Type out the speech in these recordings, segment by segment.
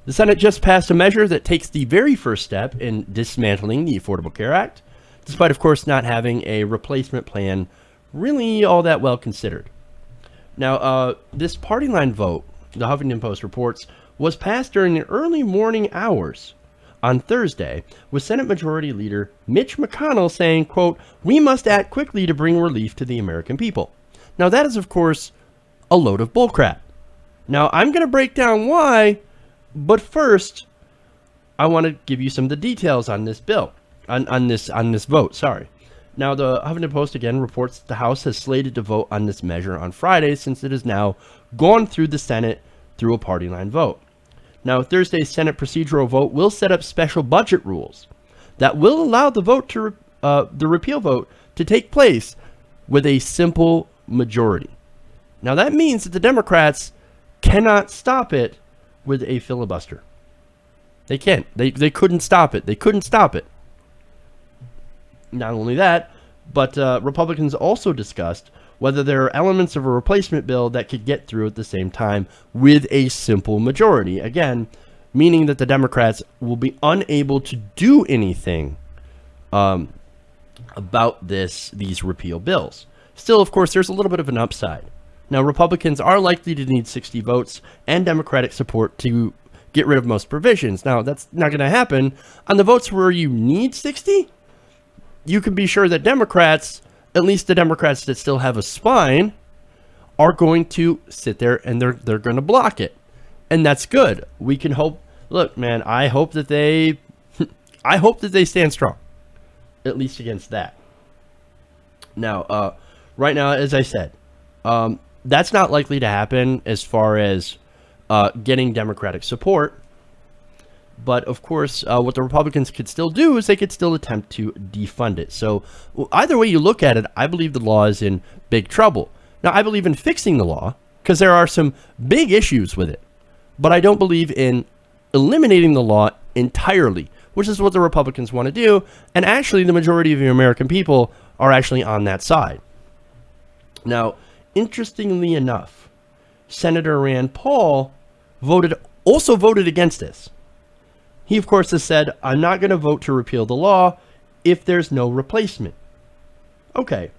The Senate just passed a measure that takes the very first step in dismantling the Affordable Care Act, despite, of course, not having a replacement plan really all that well considered. Now, this party line vote, the Huffington Post reports, was passed during the early morning hours on Thursday, with Senate Majority Leader Mitch McConnell saying, quote, "We must act quickly to bring relief to the American people." Now, that is, of course, a load of bullcrap. Now, I'm going to break down why, but first, I want to give you some of the details on this bill, on this vote, sorry. Now, the Huffington Post again reports the House has slated to vote on this measure on Friday, since it has now gone through the Senate through a party line vote. Now, Thursday's Senate procedural vote will set up special budget rules that will allow the vote to the repeal vote to take place with a simple majority. Now, that means that the Democrats cannot stop it with a filibuster. They can't. They couldn't stop it. They couldn't stop it. Not only that, but Republicans also discussed whether there are elements of a replacement bill that could get through at the same time with a simple majority. Again, meaning that the Democrats will be unable to do anything about these repeal bills. Still, of course, there's a little bit of an upside. Now, Republicans are likely to need 60 votes and Democratic support to get rid of most provisions. Now, that's not going to happen. On the votes where you need 60, you can be sure that Democrats, at least the Democrats that still have a spine, are going to sit there and they're going to block it. And that's good. We can hope. Look, man, I hope that they stand strong, at least against that. Now, right now, as I said, that's not likely to happen as far as getting Democratic support. But, of course, what the Republicans could still do is they could still attempt to defund it. So either way you look at it, I believe the law is in big trouble. Now, I believe in fixing the law because there are some big issues with it. But I don't believe in eliminating the law entirely, which is what the Republicans want to do. And actually, the majority of the American people are actually on that side. Now, interestingly enough, Senator Rand Paul also voted against this. He, of course, has said, "I'm not going to vote to repeal the law if there's no replacement." Okay.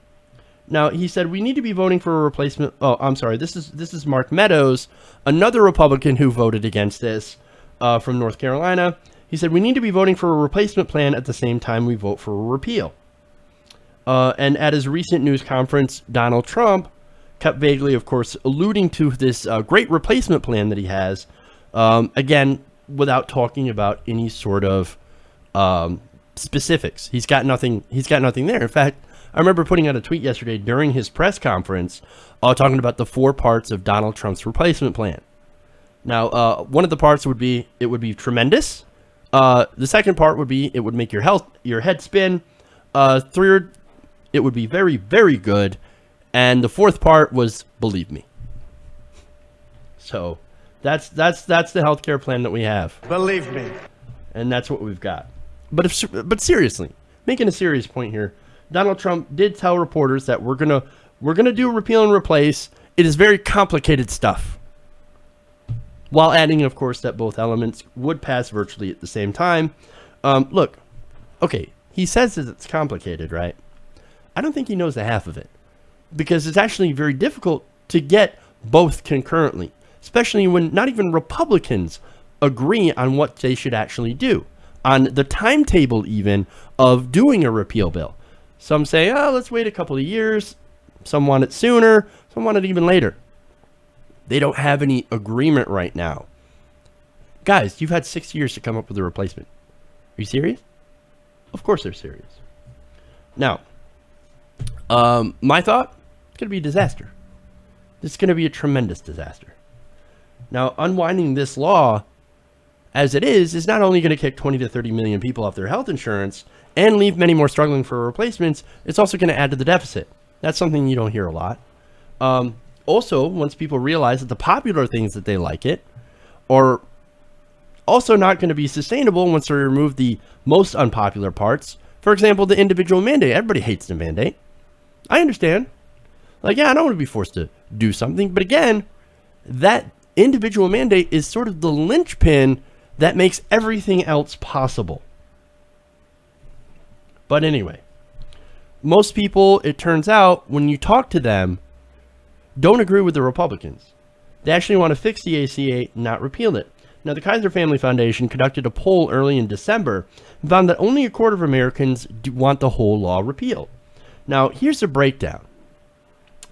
Now, he said, "We need to be voting for a replacement." Oh, I'm sorry. This is Mark Meadows, another Republican who voted against this from North Carolina. He said, "We need to be voting for a replacement plan at the same time we vote for a repeal." And at his recent news conference, Donald Trump kept vaguely, of course, alluding to this great replacement plan that he has. Again, without talking about any sort of specifics. He's got nothing there. In fact, I remember putting out a tweet yesterday during his press conference talking about the 4 parts of Donald Trump's replacement plan. Now, one of the parts would be it would be tremendous. The second part would be it would make your head spin. Third, it would be very, very good. And the fourth part was believe me. So that's the healthcare plan that we have. Believe me. And that's what we've got. But seriously, making a serious point here, Donald Trump did tell reporters that we're gonna do repeal and replace. It is very complicated stuff. While adding, of course, that both elements would pass virtually at the same time. Look, okay, he says that it's complicated, right? I don't think he knows the half of it, because it's actually very difficult to get both concurrently, especially when not even Republicans agree on what they should actually do, on the timetable even of doing a repeal bill. Some say, oh, let's wait a couple of years. Some want it sooner. Some want it even later. They don't have any agreement right now. Guys, you've had 6 years to come up with a replacement. Are you serious? Of course they're serious. Now, my thought, it's going to be a disaster. It's going to be a tremendous disaster. Now, unwinding this law as it is not only going to kick 20 to 30 million people off their health insurance and leave many more struggling for replacements, it's also going to add to the deficit. That's something you don't hear a lot. Also, once people realize that the popular things that they like it are also not going to be sustainable once they remove the most unpopular parts. For example, the individual mandate. Everybody hates the mandate. I understand. Like, yeah, I don't want to be forced to do something. But again, that individual mandate is sort of the linchpin that makes everything else possible. But anyway, most people, it turns out, when you talk to them, don't agree with the Republicans. They actually want to fix the ACA, not repeal it. Now, the Kaiser Family Foundation conducted a poll early in December and found that only a quarter of Americans want the whole law repealed. Now, here's the breakdown.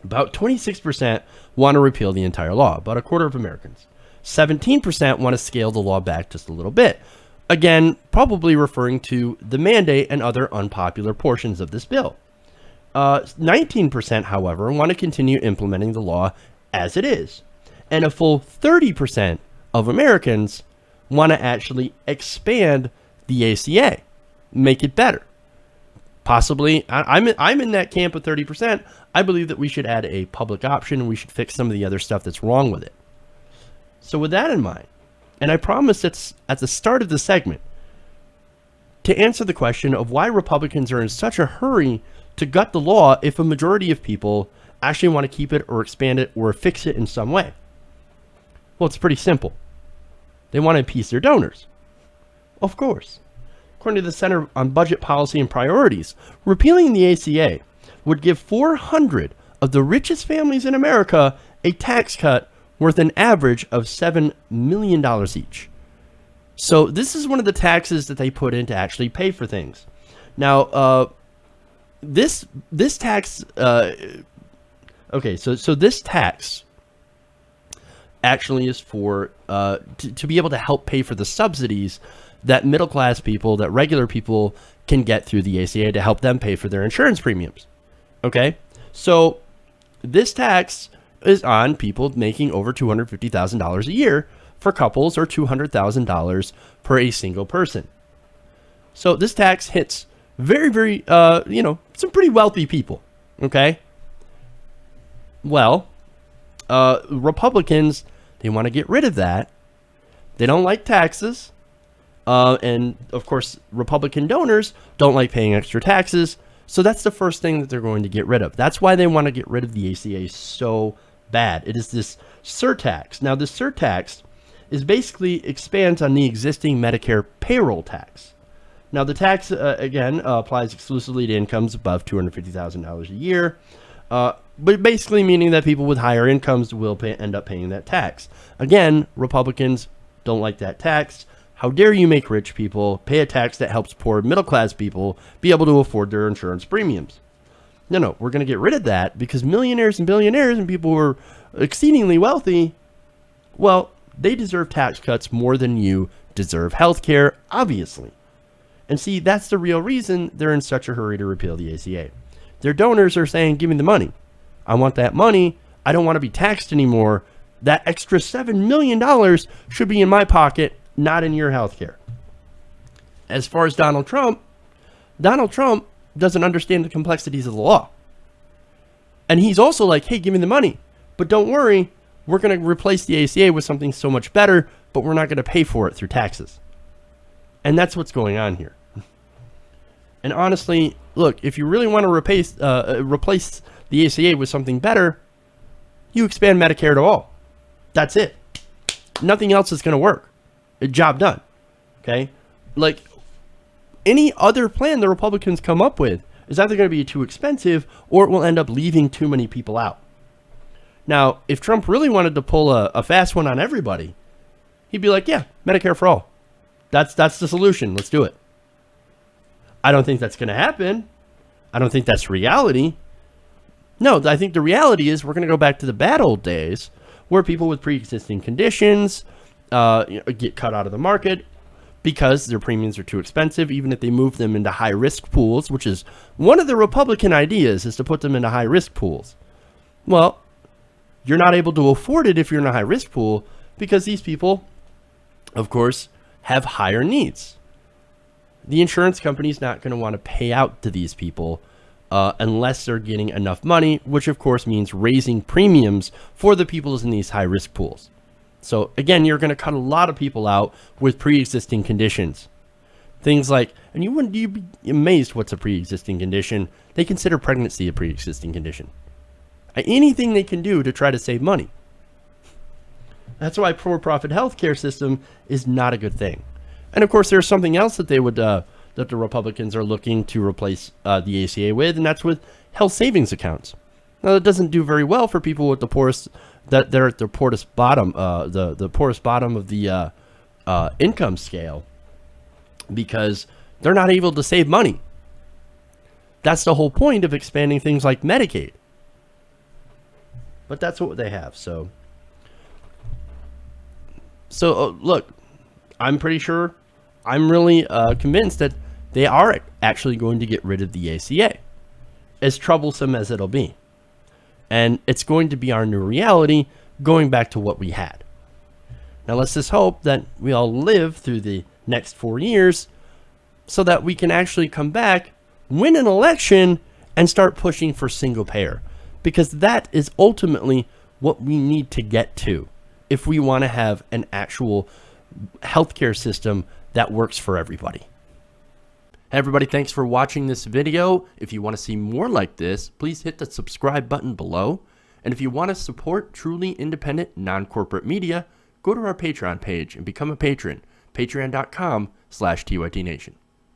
About 26% want to repeal the entire law, about a quarter of Americans. 17% want to scale the law back just a little bit. Again, probably referring to the mandate and other unpopular portions of this bill. 19%, however, want to continue implementing the law as it is. And a full 30% of Americans want to actually expand the ACA, make it better. Possibly, I'm in that camp of 30%. I believe that we should add a public option and we should fix some of the other stuff that's wrong with it. So with that in mind, and I promise it's at the start of the segment, to answer the question of why Republicans are in such a hurry to gut the law if a majority of people actually want to keep it or expand it or fix it in some way. Well, it's pretty simple. They want to appease their donors. Of course. According to the Center on Budget Policy and Priorities, repealing the ACA would give 400 of the richest families in America a tax cut worth an average of $7 million each. So this is one of the taxes that they put in to actually pay for things. Now, this tax, okay, so this tax actually is for to be able to help pay for the subsidies that middle class people, that regular people can get through the ACA to help them pay for their insurance premiums. Okay, so this tax is on people making over $250,000 a year for couples, or $200,000 per a single person. So this tax hits very, some pretty wealthy people. Okay. Well, Republicans, they want to get rid of that. They don't like taxes. And of course, Republican donors don't like paying extra taxes. So that's the first thing that they're going to get rid of. That's why they want to get rid of the ACA so bad. It is this surtax. Now, the surtax is basically expands on the existing Medicare payroll tax. Now, the tax, again, applies exclusively to incomes above $250,000 a year. But basically meaning that people with higher incomes will end up paying that tax. Again, Republicans don't like that tax. How dare you make rich people pay a tax that helps poor middle-class people be able to afford their insurance premiums? No, we're going to get rid of that because millionaires and billionaires and people who are exceedingly wealthy, well, they deserve tax cuts more than you deserve health care, obviously. And see, that's the real reason they're in such a hurry to repeal the ACA. Their donors are saying, give me the money. I want that money. I don't want to be taxed anymore. That extra $7 million should be in my pocket, not in your health care. As far as Donald Trump doesn't understand the complexities of the law. And he's also like, hey, give me the money. But don't worry, we're going to replace the ACA with something so much better, but we're not going to pay for it through taxes. And that's what's going on here. And honestly, look, if you really want to replace the ACA with something better, you expand Medicare to all. That's it. Nothing else is going to work. Job done. Okay? Like, any other plan the Republicans come up with is either going to be too expensive or it will end up leaving too many people out. Now, if Trump really wanted to pull a fast one on everybody, he'd be like, yeah, Medicare for all. That's the solution. Let's do it. I don't think that's going to happen. I don't think that's reality. No, I think the reality is we're going to go back to the bad old days where people with pre-existing conditions get cut out of the market because their premiums are too expensive, even if they move them into high-risk pools, which is one of the Republican ideas, is to put them into high-risk pools. Well, you're not able to afford it if you're in a high-risk pool because these people, of course, have higher needs. The insurance company's not going to want to pay out to these people unless they're getting enough money, which of course means raising premiums for the people in these high-risk pools. So again, you're going to cut a lot of people out with pre-existing conditions. Things like, and you'd be amazed what's a pre-existing condition. They consider pregnancy a pre-existing condition. Anything they can do to try to save money. That's why for-profit healthcare system is not a good thing. And of course, there's something else that they would that the Republicans are looking to replace the ACA with, and that's with health savings accounts. Now, that doesn't do very well for people with the poorest, that they're at the poorest bottom, the poorest bottom of the income scale, because they're not able to save money. That's the whole point of expanding things like Medicaid. But that's what they have. So look, I'm pretty sure, I'm really convinced that they are actually going to get rid of the ACA, as troublesome as it'll be. And it's going to be our new reality, going back to what we had. Now let's just hope that we all live through the next 4 years so that we can actually come back, win an election, and start pushing for single payer. Because that is ultimately what we need to get to if we want to have an actual healthcare system that works for everybody. Hey everybody, thanks for watching this video. If you want to see more like this, please hit the subscribe button below. And if you want to support truly independent, non-corporate media, go to our Patreon page and become a patron. Patreon.com/TYTNation.